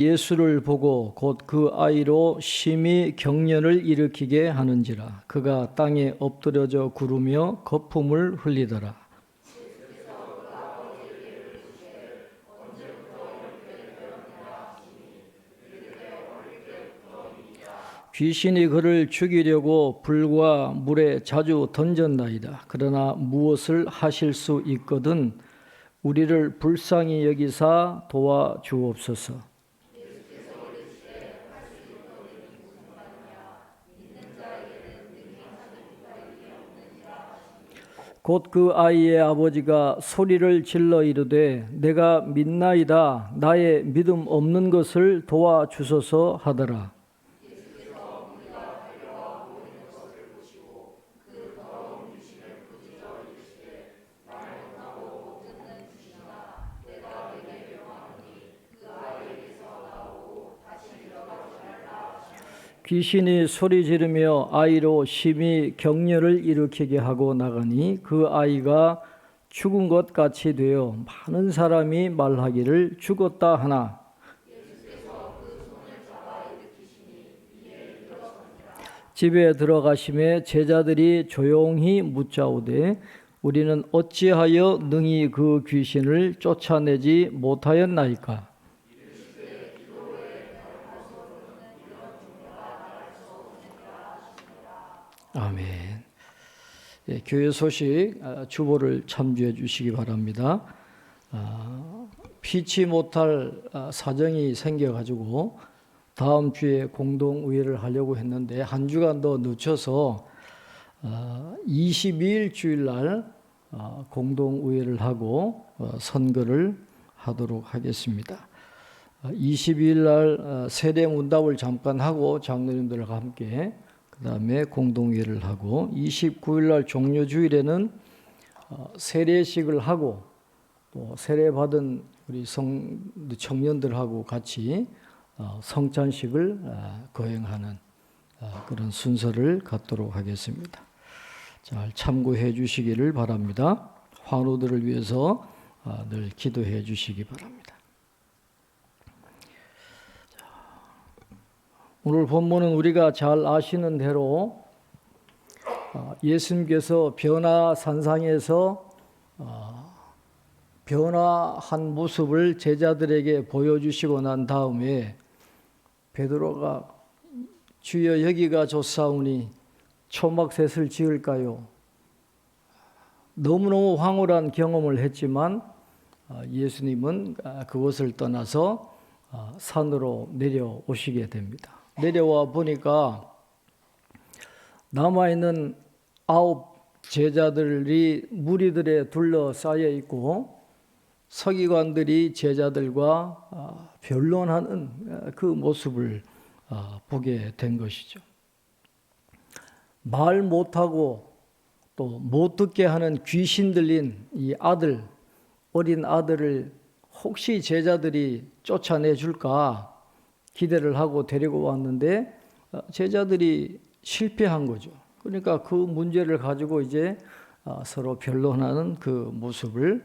예수를 보고 곧 그 아이로 심히 경련을 일으키게 하는지라. 그가 땅에 엎드려져 구르며 거품을 흘리더라. 귀신이 그를 죽이려고 불과 물에 자주 던졌나이다. 그러나 무엇을 하실 수 있거든 우리를 불쌍히 여기사 도와주옵소서. 곧 그 아이의 아버지가 소리를 질러 이르되 내가 믿나이다. 나의 믿음 없는 것을 도와주소서 하더라. 귀신이 소리 지르며 아이로 심히 격려를 일으키게 하고 나가니 그 아이가 죽은 것 같이 되어 많은 사람이 말하기를 죽었다 하나. 집에 들어가심에 제자들이 조용히 묻자오되 우리는 어찌하여 능히 그 귀신을 쫓아내지 못하였나이까? 아멘. 예, 교회 소식 주보를 참조해 주시기 바랍니다. 피치 못할 사정이 생겨가지고 다음 주에 공동의회를 하려고 했는데 한 주간 더 늦춰서 22일 주일날 공동의회를 하고 선거를 하도록 하겠습니다. 22일 날 세례문답을 잠깐 하고 장로님들과 함께 그 다음에 공동회를 하고 29일 날 종료주일에는 세례식을 하고 또 세례받은 우리 청년들하고 같이 성찬식을 거행하는 그런 순서를 갖도록 하겠습니다. 잘 참고해 주시기를 바랍니다. 환우들을 위해서 늘 기도해 주시기 바랍니다. 오늘 본문은 우리가 잘 아시는 대로 예수님께서 변화산상에서 변화한 모습을 제자들에게 보여주시고 난 다음에 베드로가 주여 여기가 좋사오니 초막셋을 지을까요? 너무너무 황홀한 경험을 했지만 예수님은 그것을 떠나서 산으로 내려오시게 됩니다. 내려와 보니까 남아있는 9 제자들이 무리들에 둘러싸여 있고 서기관들이 제자들과 변론하는 그 모습을 보게 된 것이죠. 말 못하고 또 못 듣게 하는 귀신 들린 이 아들, 어린 아들을 혹시 제자들이 쫓아내 줄까 기대를 하고 데리고 왔는데 제자들이 실패한 거죠. 그러니까 그 문제를 가지고 이제 서로 변론하는 그 모습을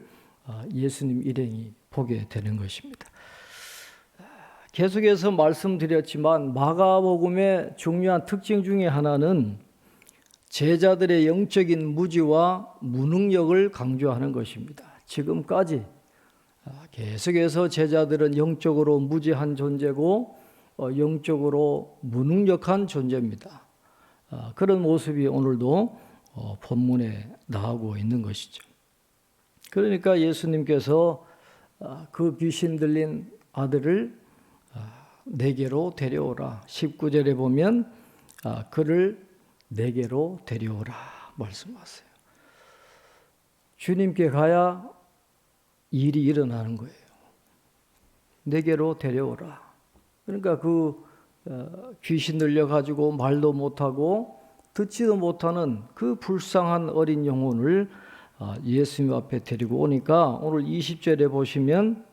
예수님 일행이 보게 되는 것입니다. 계속해서 말씀드렸지만 마가복음의 중요한 특징 중에 하나는 제자들의 영적인 무지와 무능력을 강조하는 것입니다. 지금까지 계속해서 제자들은 영적으로 무지한 존재고 영적으로 무능력한 존재입니다. 그런 모습이 오늘도 본문에 나오고 있는 것이죠. 그러니까 예수님께서 그 귀신 들린 아들을 내게로 데려오라. 19절에 보면 그를 내게로 데려오라 말씀하세요. 주님께 가야 일이 일어나는 거예요. 내게로 데려오라. 그러니까 그 귀신 들려가지고 말도 못하고 듣지도 못하는 그 불쌍한 어린 영혼을 예수님 앞에 데리고 오니까 오늘 20절에 보시면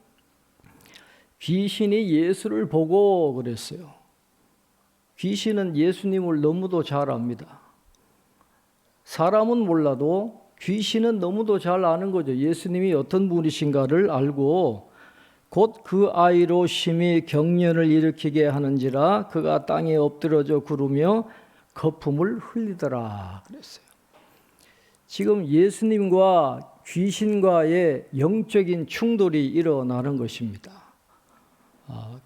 귀신이 예수를 보고 그랬어요. 귀신은 예수님을 너무도 잘 압니다. 사람은 몰라도 귀신은 너무도 잘 아는 거죠. 예수님이 어떤 분이신가를 알고 곧 그 아이로 심히 경련을 일으키게 하는지라 그가 땅에 엎드러져 구르며 거품을 흘리더라 그랬어요. 지금 예수님과 귀신과의 영적인 충돌이 일어나는 것입니다.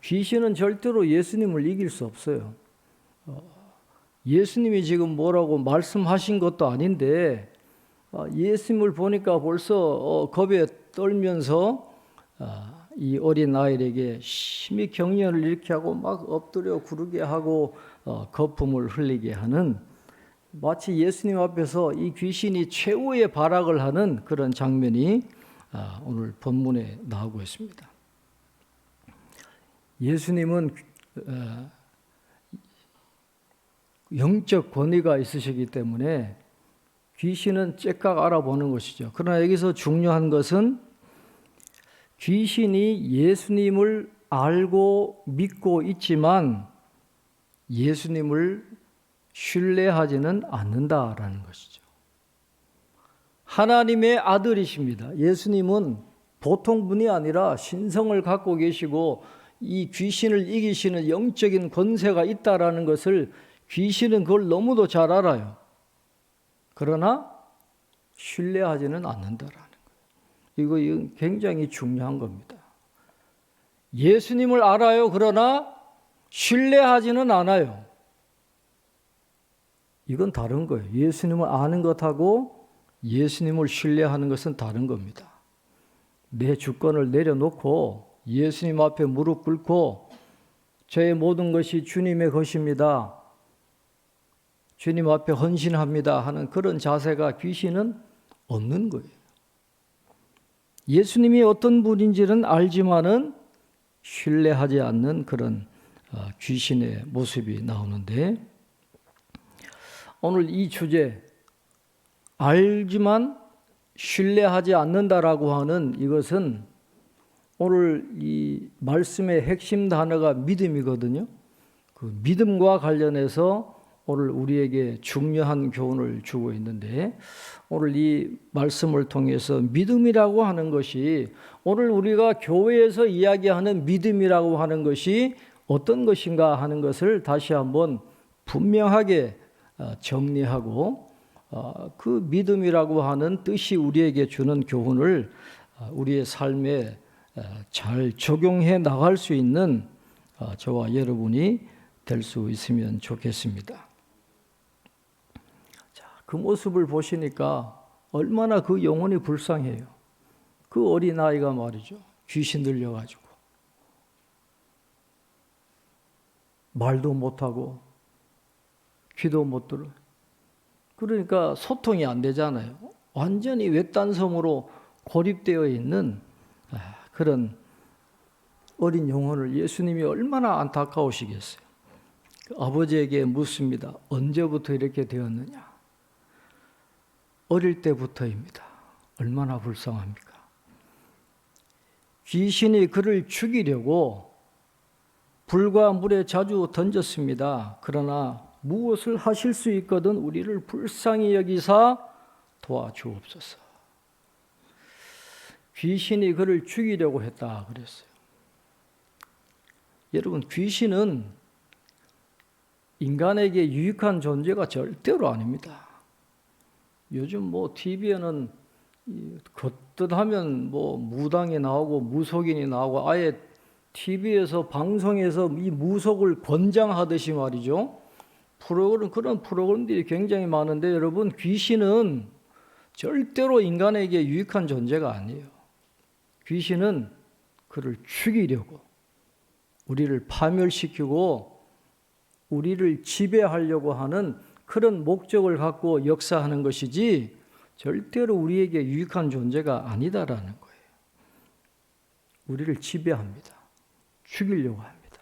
귀신은 절대로 예수님을 이길 수 없어요. 예수님이 지금 뭐라고 말씀하신 것도 아닌데 예수님을 보니까 벌써 겁에 떨면서 이 어린 아이에게 심히 경련을 일으키게 하고 막 엎드려 구르게 하고 거품을 흘리게 하는, 마치 예수님 앞에서 이 귀신이 최후의 발악을 하는 그런 장면이 오늘 본문에 나오고 있습니다. 예수님은 영적 권위가 있으시기 때문에 귀신은 째깍 알아보는 것이죠. 그러나 여기서 중요한 것은 귀신이 예수님을 알고 믿고 있지만 예수님을 신뢰하지는 않는다라는 것이죠. 하나님의 아들이십니다. 예수님은 보통 분이 아니라 신성을 갖고 계시고 이 귀신을 이기시는 영적인 권세가 있다라는 것을 귀신은 그걸 너무도 잘 알아요. 그러나 신뢰하지는 않는다라는 거예요. 이거 굉장히 중요한 겁니다. 예수님을 알아요. 그러나 신뢰하지는 않아요. 이건 다른 거예요. 예수님을 아는 것하고 예수님을 신뢰하는 것은 다른 겁니다. 내 주권을 내려놓고 예수님 앞에 무릎 꿇고 저의 모든 것이 주님의 것입니다, 주님 앞에 헌신합니다 하는 그런 자세가 귀신은 없는 거예요. 예수님이 어떤 분인지는 알지만은 신뢰하지 않는 그런 귀신의 모습이 나오는데, 오늘 이 주제, 알지만 신뢰하지 않는다라고 하는 이것은 오늘 이 말씀의 핵심 단어가 믿음이거든요. 그 믿음과 관련해서 오늘 우리에게 중요한 교훈을 주고 있는데, 오늘 이 말씀을 통해서 믿음이라고 하는 것이, 오늘 우리가 교회에서 이야기하는 믿음이라고 하는 것이 어떤 것인가 하는 것을 다시 한번 분명하게 정리하고 그 믿음이라고 하는 뜻이 우리에게 주는 교훈을 우리의 삶에 잘 적용해 나갈 수 있는 저와 여러분이 될 수 있으면 좋겠습니다. 그 모습을 보시니까 얼마나 그 영혼이 불쌍해요. 그 어린아이가 말이죠, 귀신 들려가지고 말도 못하고 귀도 못 들어요. 그러니까 소통이 안 되잖아요. 완전히 외딴 섬으로 고립되어 있는 그런 어린 영혼을 예수님이 얼마나 안타까우시겠어요. 아버지에게 묻습니다. 언제부터 이렇게 되었느냐? 어릴 때부터입니다. 얼마나 불쌍합니까? 귀신이 그를 죽이려고 불과 물에 자주 던졌습니다. 그러나 무엇을 하실 수 있거든 우리를 불쌍히 여기사 도와주옵소서. 귀신이 그를 죽이려고 했다 그랬어요. 여러분, 귀신은 인간에게 유익한 존재가 절대로 아닙니다. 요즘 뭐 TV에는 겉뜻하면 뭐 무당이 나오고 무속인이 나오고 아예 TV에서 방송에서 이 무속을 권장하듯이 말이죠. 그런 프로그램들이 굉장히 많은데, 여러분, 귀신은 절대로 인간에게 유익한 존재가 아니에요. 귀신은 그를 죽이려고, 우리를 파멸시키고 우리를 지배하려고 하는 그런 목적을 갖고 역사하는 것이지 절대로 우리에게 유익한 존재가 아니다라는 거예요. 우리를 지배합니다. 죽이려고 합니다.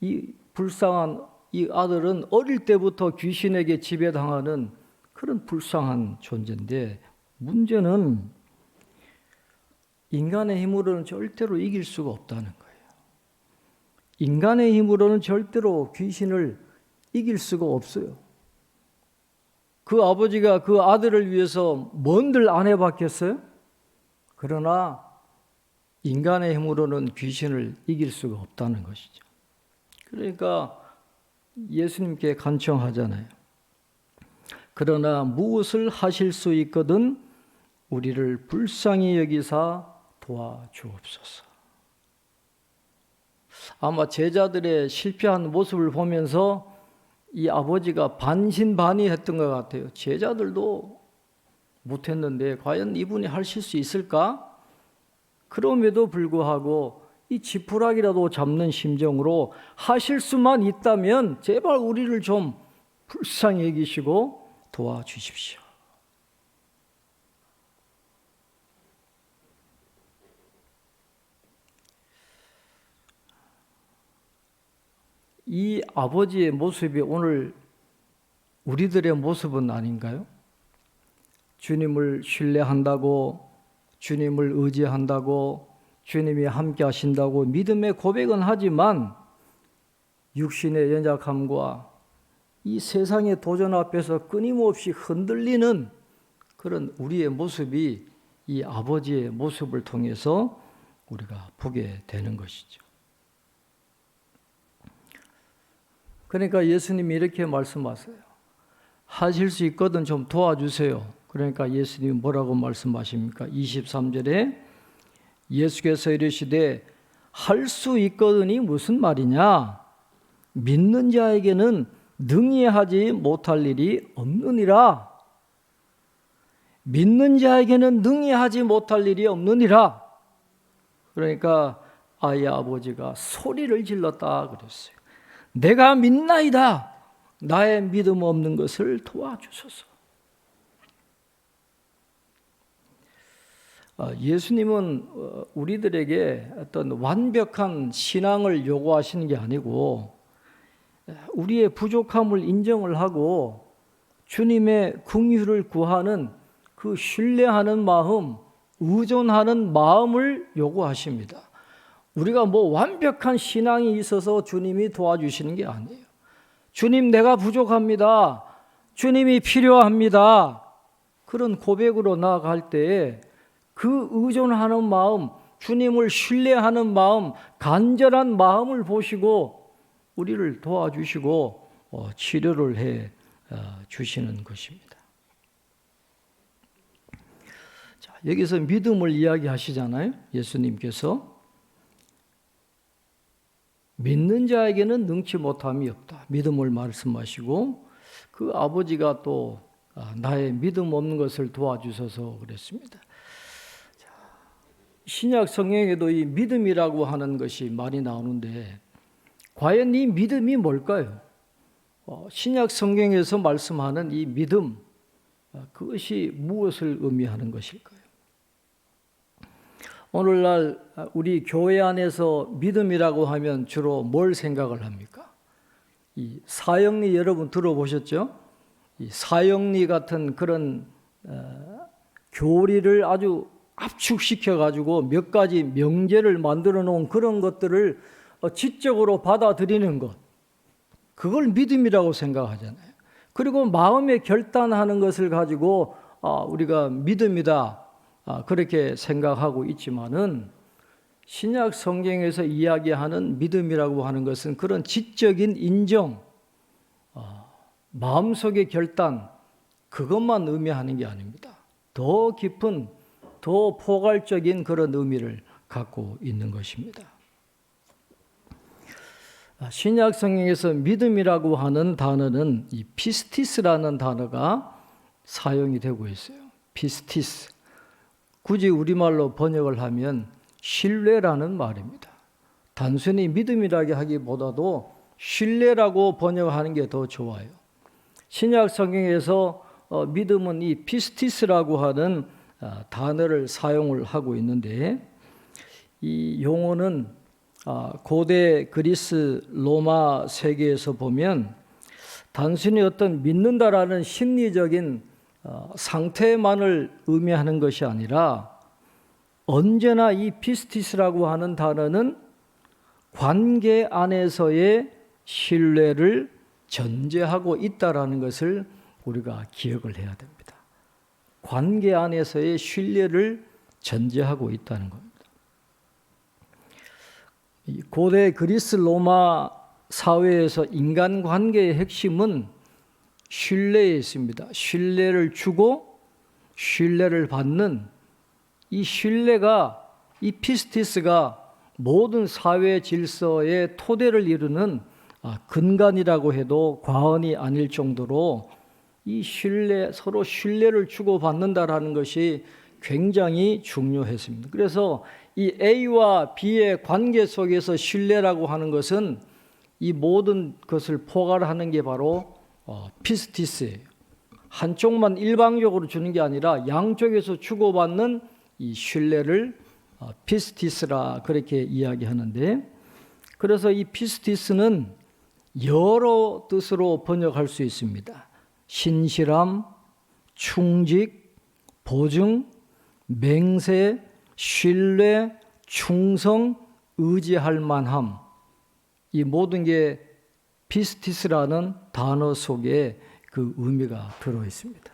이 불쌍한 이 아들은 어릴 때부터 귀신에게 지배당하는 그런 불쌍한 존재인데, 문제는 인간의 힘으로는 절대로 이길 수가 없다는 거예요. 인간의 힘으로는 절대로 귀신을 이길 수가 없어요. 그 아버지가 그 아들을 위해서 뭔들 안 해봤겠어요? 그러나 인간의 힘으로는 귀신을 이길 수가 없다는 것이죠. 그러니까 예수님께 간청하잖아요. 그러나 무엇을 하실 수 있거든 우리를 불쌍히 여기사 도와주옵소서. 아마 제자들의 실패한 모습을 보면서 이 아버지가 반신반의했던 것 같아요. 제자들도 못했는데 과연 이분이 하실 수 있을까? 그럼에도 불구하고 이 지푸라기라도 잡는 심정으로 하실 수만 있다면 제발 우리를 좀 불쌍히 여기시고 도와주십시오. 이 아버지의 모습이 오늘 우리들의 모습은 아닌가요? 주님을 신뢰한다고, 주님을 의지한다고, 주님이 함께 하신다고 믿음의 고백은 하지만 육신의 연약함과 이 세상의 도전 앞에서 끊임없이 흔들리는 그런 우리의 모습이 이 아버지의 모습을 통해서 우리가 보게 되는 것이죠. 그러니까 예수님이 이렇게 말씀하세요. 하실 수 있거든 좀 도와주세요. 그러니까 예수님이 뭐라고 말씀하십니까? 23절에 예수께서 이르시되 할 수 있거든이 무슨 말이냐? 믿는 자에게는 능히 하지 못할 일이 없느니라. 믿는 자에게는 능히 하지 못할 일이 없느니라. 그러니까 아이 아버지가 소리를 질렀다 그랬어요. 내가 믿나이다. 나의 믿음 없는 것을 도와주소서. 예수님은 우리들에게 어떤 완벽한 신앙을 요구하시는 게 아니고 우리의 부족함을 인정을 하고 주님의 긍휼을 구하는 그 신뢰하는 마음, 의존하는 마음을 요구하십니다. 우리가 뭐 완벽한 신앙이 있어서 주님이 도와주시는 게 아니에요. 주님 내가 부족합니다. 주님이 필요합니다. 그런 고백으로 나아갈 때에 그 의존하는 마음, 주님을 신뢰하는 마음, 간절한 마음을 보시고 우리를 도와주시고 치료를 해 주시는 것입니다. 자, 여기서 믿음을 이야기하시잖아요. 예수님께서 믿는 자에게는 능치 못함이 없다. 믿음을 말씀하시고 그 아버지가 또 나의 믿음 없는 것을 도와주셔서 그랬습니다. 신약 성경에도 이 믿음이라고 하는 것이 많이 나오는데 과연 이 믿음이 뭘까요? 신약 성경에서 말씀하는 이 믿음, 그것이 무엇을 의미하는 것일까요? 오늘날 우리 교회 안에서 믿음이라고 하면 주로 뭘 생각을 합니까? 이 사형리 여러분 들어보셨죠? 이 사형리 같은 그런 교리를 아주 압축시켜 가지고 몇 가지 명제를 만들어 놓은 그런 것들을 지적으로 받아들이는 것, 그걸 믿음이라고 생각하잖아요. 그리고 마음에 결단하는 것을 가지고 우리가 믿음이다 그렇게 생각하고 있지만은 신약 성경에서 이야기하는 믿음이라고 하는 것은 그런 지적인 인정, 마음속의 결단, 그것만 의미하는 게 아닙니다. 더 깊은, 더 포괄적인 그런 의미를 갖고 있는 것입니다. 신약 성경에서 믿음이라고 하는 단어는 이 피스티스라는 단어가 사용이 되고 있어요. 피스티스. 굳이 우리말로 번역을 하면 신뢰라는 말입니다. 단순히 믿음이라고 하기보다도 신뢰라고 번역하는 게 더 좋아요. 신약 성경에서 믿음은 이 피스티스라고 하는 단어를 사용을 하고 있는데 이 용어는 고대 그리스 로마 세계에서 보면 단순히 어떤 믿는다라는 심리적인 상태만을 의미하는 것이 아니라 언제나 이 피스티스라고 하는 단어는 관계 안에서의 신뢰를 전제하고 있다라는 것을 우리가 기억을 해야 됩니다. 관계 안에서의 신뢰를 전제하고 있다는 겁니다. 이 고대 그리스 로마 사회에서 인간관계의 핵심은 신뢰에 있습니다. 신뢰를 주고 신뢰를 받는 이 신뢰가, 이 피스티스가 모든 사회 질서의 토대를 이루는 근간이라고 해도 과언이 아닐 정도로 이 신뢰, 서로 신뢰를 주고받는다라는 것이 굉장히 중요했습니다. 그래서 이 A와 B의 관계 속에서 신뢰라고 하는 것은 이 모든 것을 포괄하는 게 바로 피스티스예요. 한쪽만 일방적으로 주는 게 아니라 양쪽에서 주고받는 이 신뢰를 피스티스라 그렇게 이야기하는데, 그래서 이 피스티스는 여러 뜻으로 번역할 수 있습니다. 신실함, 충직, 보증, 맹세, 신뢰, 충성, 의지할 만함, 이 모든 게 피스티스라는 단어 속에 그 의미가 들어 있습니다.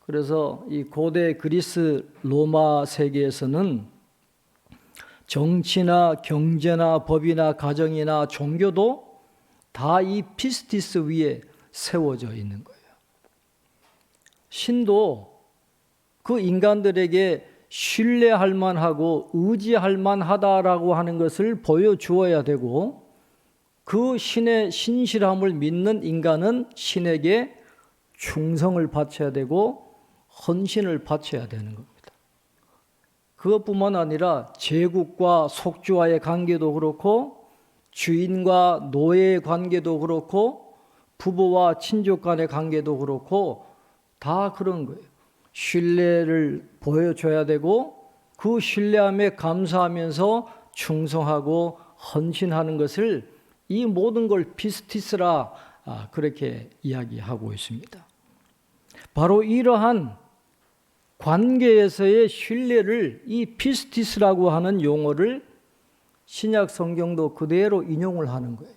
그래서 이 고대 그리스 로마 세계에서는 정치나 경제나 법이나 가정이나 종교도 다 이 피스티스 위에 세워져 있는 거예요. 신도 그 인간들에게 신뢰할 만하고 의지할 만하다라고 하는 것을 보여주어야 되고, 그 신의 신실함을 믿는 인간은 신에게 충성을 바쳐야 되고 헌신을 바쳐야 되는 겁니다. 그것뿐만 아니라 제국과 속주와의 관계도 그렇고, 주인과 노예의 관계도 그렇고, 부부와 친족 간의 관계도 그렇고, 다 그런 거예요. 신뢰를 보여줘야 되고, 그 신뢰함에 감사하면서 충성하고 헌신하는 것을, 이 모든 걸 피스티스라 그렇게 이야기하고 있습니다. 바로 이러한 관계에서의 신뢰를 이 피스티스라고 하는 용어를 신약 성경도 그대로 인용을 하는 거예요.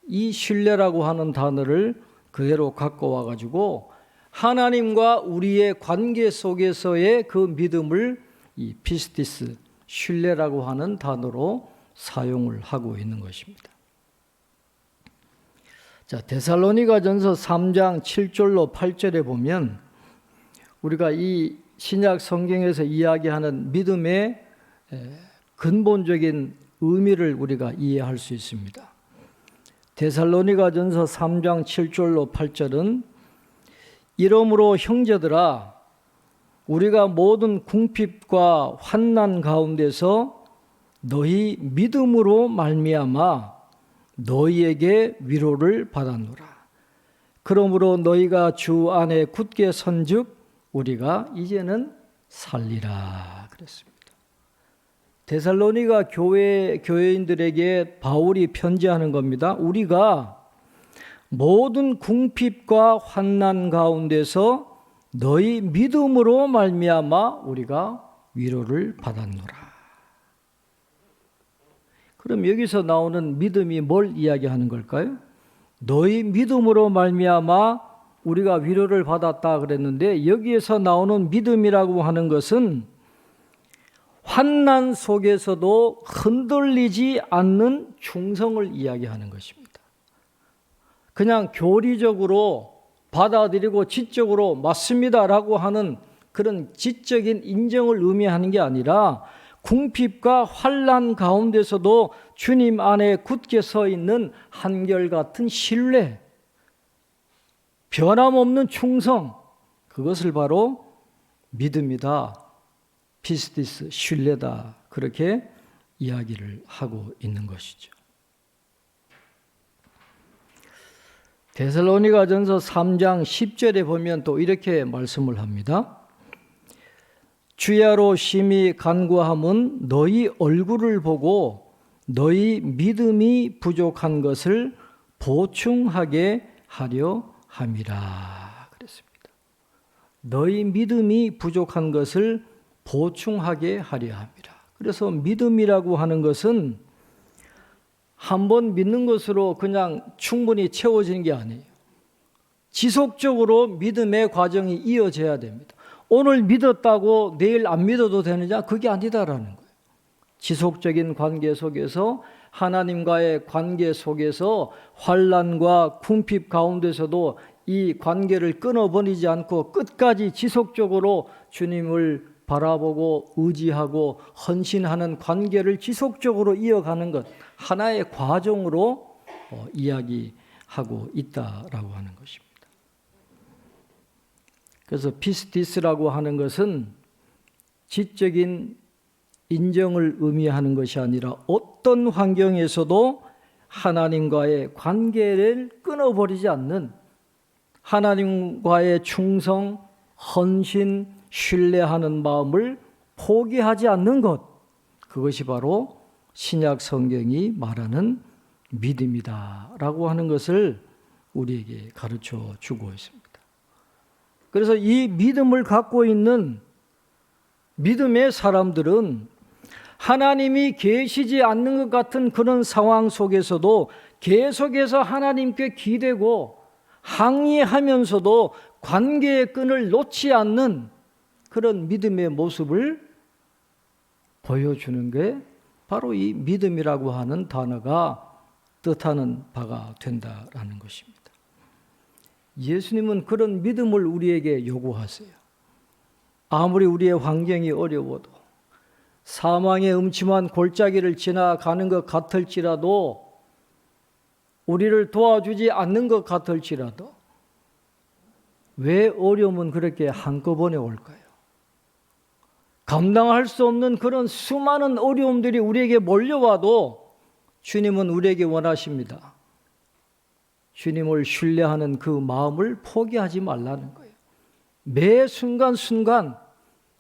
이 신뢰라고 하는 단어를 그대로 갖고 와가지고 하나님과 우리의 관계 속에서의 그 믿음을 이 피스티스, 신뢰라고 하는 단어로 사용을 하고 있는 것입니다. 자, 데살로니가전서 3장 7절로 8절에 보면 우리가 이 신약 성경에서 이야기하는 믿음의 근본적인 의미를 우리가 이해할 수 있습니다. 데살로니가전서 3장 7절로 8절은 이러므로 형제들아, 우리가 모든 궁핍과 환난 가운데서 너희 믿음으로 말미암아 너희에게 위로를 받았노라. 그러므로 너희가 주 안에 굳게 선즉 우리가 이제는 살리라 그랬습니다. 데살로니가 교회인들에게 바울이 편지하는 겁니다. 우리가 모든 궁핍과 환난 가운데서 너희 믿음으로 말미암아 우리가 위로를 받았노라. 그럼 여기서 나오는 믿음이 뭘 이야기하는 걸까요? 너희 믿음으로 말미암아 우리가 위로를 받았다 그랬는데, 여기에서 나오는 믿음이라고 하는 것은 환난 속에서도 흔들리지 않는 충성을 이야기하는 것입니다. 그냥 교리적으로 받아들이고 지적으로 맞습니다라고 하는 그런 지적인 인정을 의미하는 게 아니라, 궁핍과 환난 가운데서도 주님 안에 굳게 서 있는 한결같은 신뢰, 변함없는 충성, 그것을 바로 믿음이다, 피스티스, 신뢰다, 그렇게 이야기를 하고 있는 것이죠. 데살로니가전서 3장 10절에 보면 또 이렇게 말씀을 합니다. 주야로 심히 간구함은 너희 얼굴을 보고 너희 믿음이 부족한 것을 보충하게 하려 함이라 그랬습니다. 너희 믿음이 부족한 것을 보충하게 하려 함이라. 그래서 믿음이라고 하는 것은 한번 믿는 것으로 그냥 충분히 채워지는 게 아니에요. 지속적으로 믿음의 과정이 이어져야 됩니다. 오늘 믿었다고 내일 안 믿어도 되느냐? 그게 아니다라는 거예요. 지속적인 관계 속에서 하나님과의 관계 속에서 환난과 궁핍 가운데서도 이 관계를 끊어버리지 않고 끝까지 지속적으로 주님을 바라보고 의지하고 헌신하는 관계를 지속적으로 이어가는 것, 하나의 과정으로 이야기하고 있다라고 하는 것입니다. 그래서 피스티스라고 하는 것은 지적인 인정을 의미하는 것이 아니라 어떤 환경에서도 하나님과의 관계를 끊어버리지 않는, 하나님과의 충성, 헌신, 신뢰하는 마음을 포기하지 않는 것, 그것이 바로 신약 성경이 말하는 믿음이다라고 하는 것을 우리에게 가르쳐 주고 있습니다. 그래서 이 믿음을 갖고 있는 믿음의 사람들은 하나님이 계시지 않는 것 같은 그런 상황 속에서도 계속해서 하나님께 기대고 항의하면서도 관계의 끈을 놓지 않는 그런 믿음의 모습을 보여주는 게 바로 이 믿음이라고 하는 단어가 뜻하는 바가 된다라는 것입니다. 예수님은 그런 믿음을 우리에게 요구하세요. 아무리 우리의 환경이 어려워도, 사망의 음침한 골짜기를 지나가는 것 같을지라도, 우리를 도와주지 않는 것 같을지라도 왜 어려움은 그렇게 한꺼번에 올까요? 감당할 수 없는 그런 수많은 어려움들이 우리에게 몰려와도 주님은 우리에게 원하십니다. 주님을 신뢰하는 그 마음을 포기하지 말라는 거예요. 매 순간순간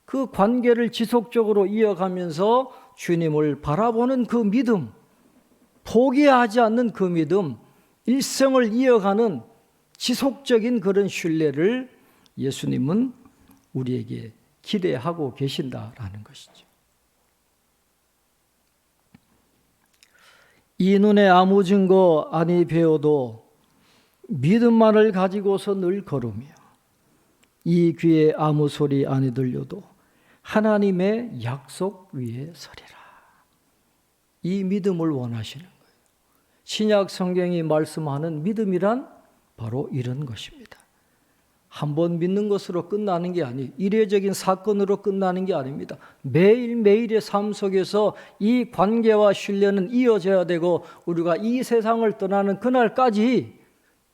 그 관계를 지속적으로 이어가면서 주님을 바라보는 그 믿음, 포기하지 않는 그 믿음, 일생을 이어가는 지속적인 그런 신뢰를 예수님은 우리에게 기대하고 계신다라는 것이죠. 이 눈에 아무 증거 아니 배워도 믿음만을 가지고서 늘 걸으며, 이 귀에 아무 소리 아니 들려도 하나님의 약속 위에 서리라. 이 믿음을 원하시는 거예요. 신약 성경이 말씀하는 믿음이란 바로 이런 것입니다. 한번 믿는 것으로 끝나는 게 아니에요. 이례적인 사건으로 끝나는 게 아닙니다. 매일매일의 삶 속에서 이 관계와 신뢰는 이어져야 되고, 우리가 이 세상을 떠나는 그날까지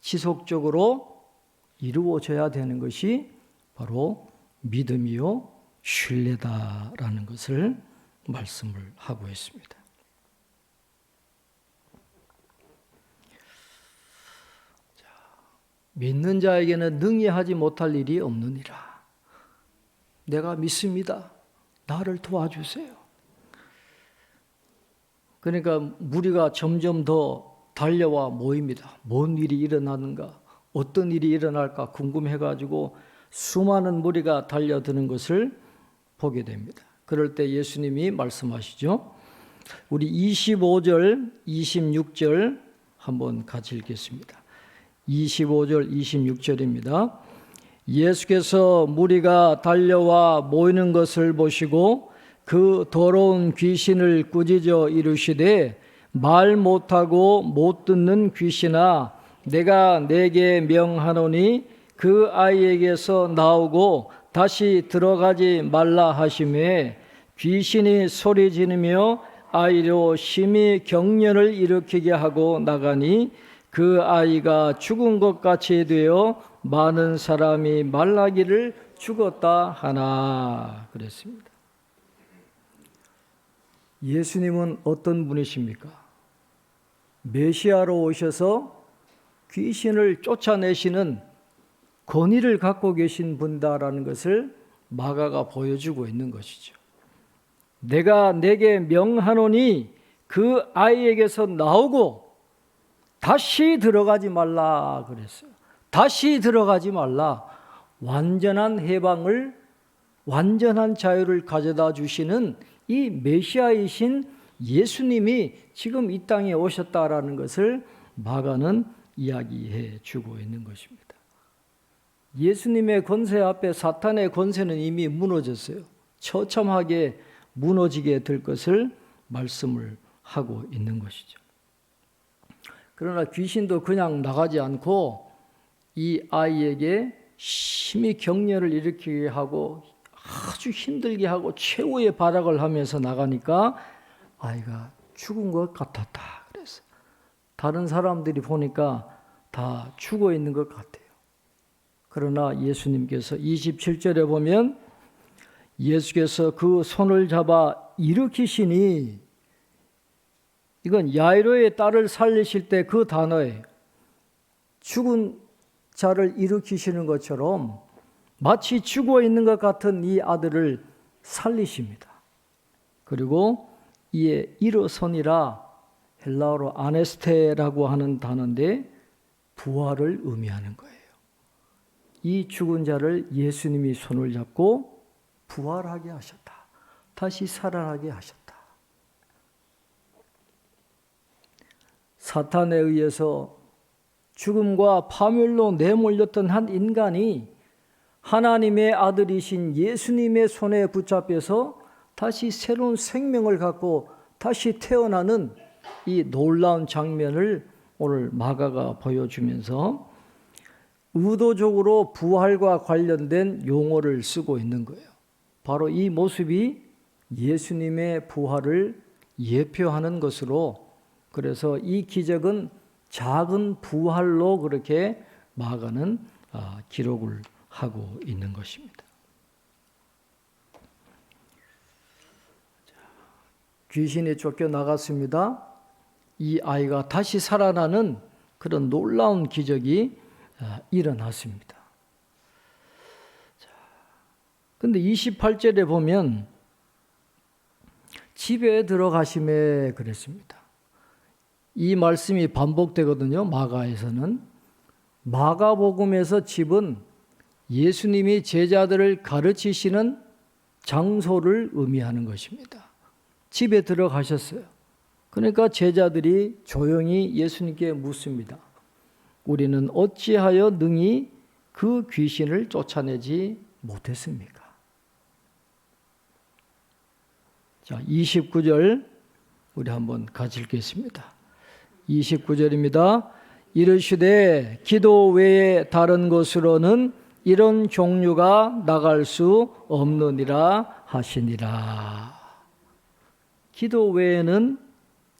지속적으로 이루어져야 되는 것이 바로 믿음이요 신뢰다라는 것을 말씀을 하고 있습니다. 믿는 자에게는 능히 하지 못할 일이 없느니라. 내가 믿습니다. 나를 도와주세요. 그러니까 무리가 점점 더 달려와 모입니다. 뭔 일이 일어나는가, 어떤 일이 일어날까 궁금해가지고 수많은 무리가 달려드는 것을 보게 됩니다. 그럴 때 예수님이 말씀하시죠. 우리 25절, 26절 한번 같이 읽겠습니다. 25절, 26절입니다. 예수께서 무리가 달려와 모이는 것을 보시고 그 더러운 귀신을 꾸짖어 이르시되, 말 못하고 못 듣는 귀신아, 내가 내게 명하노니 그 아이에게서 나오고 다시 들어가지 말라 하시매, 귀신이 소리 지르며 아이로 심히 경련을 일으키게 하고 나가니 그 아이가 죽은 것 같이 되어 많은 사람이 말라기를 죽었다 하나 그랬습니다. 예수님은 어떤 분이십니까? 메시아로 오셔서 귀신을 쫓아내시는 권위를 갖고 계신 분다라는 것을 마가가 보여주고 있는 것이죠. 내가 내게 명하노니 그 아이에게서 나오고 다시 들어가지 말라 그랬어요. 다시 들어가지 말라. 완전한 해방을, 완전한 자유를 가져다 주시는 이 메시아이신 예수님이 지금 이 땅에 오셨다라는 것을 마가는 이야기해 주고 있는 것입니다. 예수님의 권세 앞에 사탄의 권세는 이미 무너졌어요. 처참하게 무너지게 될 것을 말씀을 하고 있는 것이죠. 그러나 귀신도 그냥 나가지 않고 이 아이에게 심히 격려를 일으키게 하고 아주 힘들게 하고 최후의 발악을 하면서 나가니까 아이가 죽은 것 같았다. 그래서 다른 사람들이 보니까 다 죽어 있는 것 같아요. 그러나 예수님께서 27절에 보면 예수께서 그 손을 잡아 일으키시니, 이건 야이로의 딸을 살리실 때 그 단어예요. 죽은 자를 일으키시는 것처럼 마치 죽어 있는 것 같은 이 아들을 살리십니다. 그리고 이에 일어서니라, 헬라어로 아네스테라고 하는 단어인데 부활을 의미하는 거예요. 이 죽은 자를 예수님이 손을 잡고 부활하게 하셨다. 다시 살아나게 하셨다. 사탄에 의해서 죽음과 파멸로 내몰렸던 한 인간이 하나님의 아들이신 예수님의 손에 붙잡혀서 다시 새로운 생명을 갖고 다시 태어나는 이 놀라운 장면을 오늘 마가가 보여주면서 의도적으로 부활과 관련된 용어를 쓰고 있는 거예요. 바로 이 모습이 예수님의 부활을 예표하는 것으로, 그래서 이 기적은 작은 부활로 그렇게 마가는 기록을 하고 있는 것입니다. 귀신이 쫓겨나갔습니다. 이 아이가 다시 살아나는 그런 놀라운 기적이 일어났습니다. 그런데 28절에 보면 집에 들어가심에 그랬습니다. 이 말씀이 반복되거든요. 마가에서는. 마가복음에서 집은 예수님이 제자들을 가르치시는 장소를 의미하는 것입니다. 집에 들어가셨어요. 그러니까 제자들이 조용히 예수님께 묻습니다. 우리는 어찌하여 능히 그 귀신을 쫓아내지 못했습니까? 자, 29절 우리 한번 같이 읽겠습니다. 29절입니다. 이르시되 기도 외에 다른 곳으로는 이런 종류가 나갈 수 없느니라 하시니라. 기도 외에는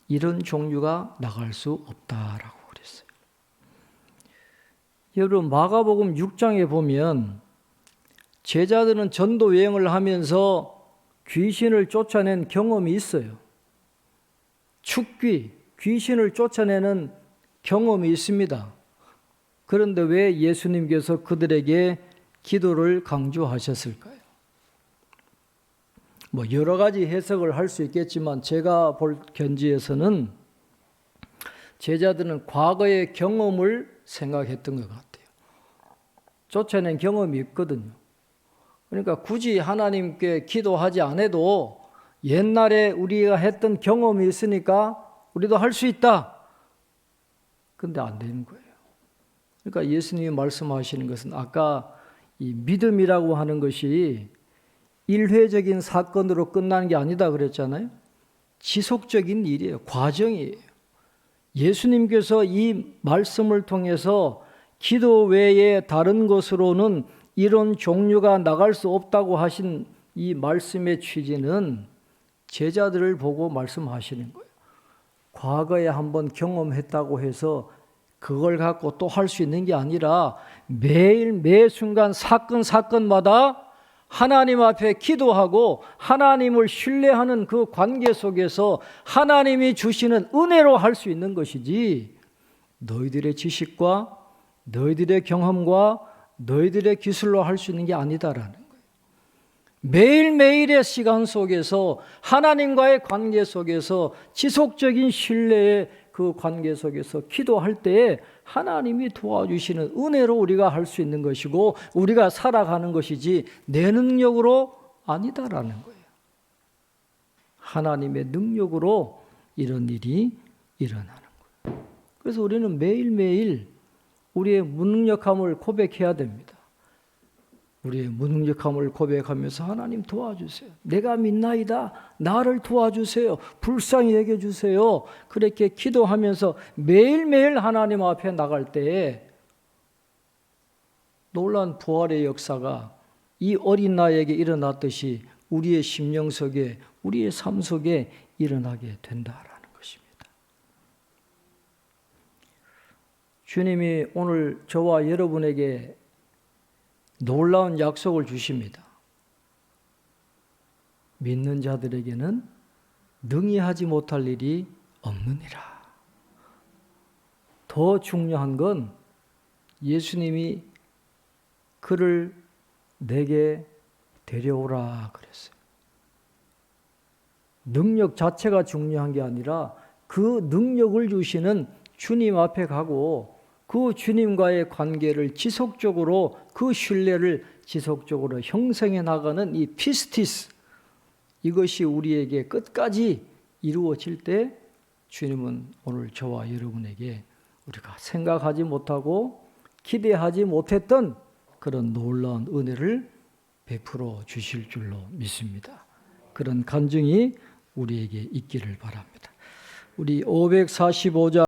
이런 종류가 나갈 수 없다라고 그랬어요. 여러분, 마가복음 6장에 보면 제자들은 전도 여행을 하면서 귀신을 쫓아낸 경험이 있어요. 축귀, 귀신을 쫓아내는 경험이 있습니다. 그런데 왜 예수님께서 그들에게 기도를 강조하셨을까요? 여러 가지 해석을 할 수 있겠지만 제가 볼 견지에서는 제자들은 과거의 경험을 생각했던 것 같아요. 쫓아낸 경험이 있거든요. 그러니까 굳이 하나님께 기도하지 않아도 옛날에 우리가 했던 경험이 있으니까 우리도 할 수 있다. 근데 안 되는 거예요. 그러니까 예수님이 말씀하시는 것은 아까 이 믿음이라고 하는 것이 일회적인 사건으로 끝나는 게 아니다 그랬잖아요. 지속적인 일이에요. 과정이에요. 예수님께서 이 말씀을 통해서 기도 외에 다른 것으로는 이런 종류가 나갈 수 없다고 하신 이 말씀의 취지는 제자들을 보고 말씀하시는 거예요. 과거에 한번 경험했다고 해서 그걸 갖고 또 할 수 있는 게 아니라 매일 매 순간 사건마다 하나님 앞에 기도하고 하나님을 신뢰하는 그 관계 속에서 하나님이 주시는 은혜로 할 수 있는 것이지 너희들의 지식과 너희들의 경험과 너희들의 기술로 할 수 있는 게 아니다라는 거예요. 매일매일의 시간 속에서 하나님과의 관계 속에서 지속적인 신뢰의 그 관계 속에서 기도할 때에 하나님이 도와주시는 은혜로 우리가 할 수 있는 것이고 우리가 살아가는 것이지 내 능력으로 아니다라는 거예요. 하나님의 능력으로 이런 일이 일어나는 거예요. 그래서 우리는 매일매일 우리의 무능력함을 고백해야 됩니다. 우리의 무능력함을 고백하면서 하나님 도와주세요. 내가 믿나이다. 나를 도와주세요. 불쌍히 여겨주세요. 그렇게 기도하면서 매일매일 하나님 앞에 나갈 때에 놀라운 부활의 역사가 이 어린 나에게 일어났듯이 우리의 심령 속에, 우리의 삶 속에 일어나게 된다라는 것입니다. 주님이 오늘 저와 여러분에게 놀라운 약속을 주십니다. 믿는 자들에게는 능히 하지 못할 일이 없느니라. 더 중요한 건 예수님이 그를 내게 데려오라 그랬어요. 능력 자체가 중요한 게 아니라 그 능력을 주시는 주님 앞에 가고 그 주님과의 관계를 지속적으로, 그 신뢰를 지속적으로 형성해 나가는 이 피스티스, 이것이 우리에게 끝까지 이루어질 때 주님은 오늘 저와 여러분에게 우리가 생각하지 못하고 기대하지 못했던 그런 놀라운 은혜를 베풀어 주실 줄로 믿습니다. 그런 간증이 우리에게 있기를 바랍니다. 우리 545장